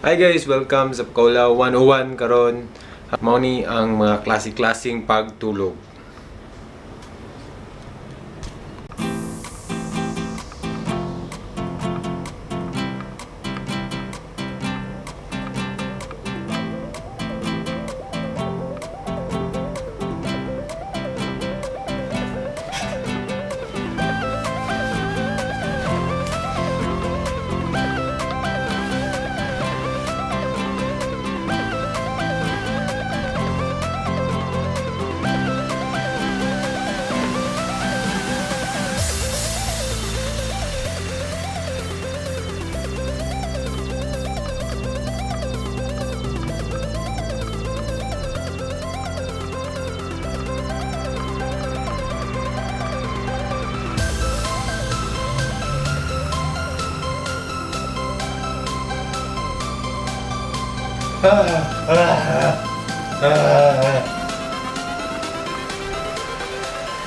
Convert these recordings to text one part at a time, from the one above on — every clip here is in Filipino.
Hi guys, welcome sa Pakola 101 karon. Mao ni ang mga klase-klaseng pagtulog.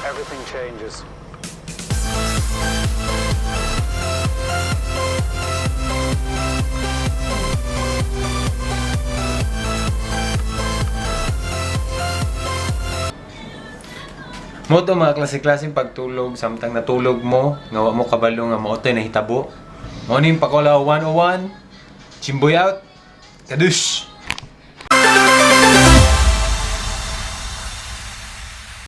Everything changes. Mo to mga klase-klaseng pagtulog samtang natulog mo, nga wa mo kabalo nga mao nahitabo. Mao ni Pakola 101. Chimboy out. Kadush.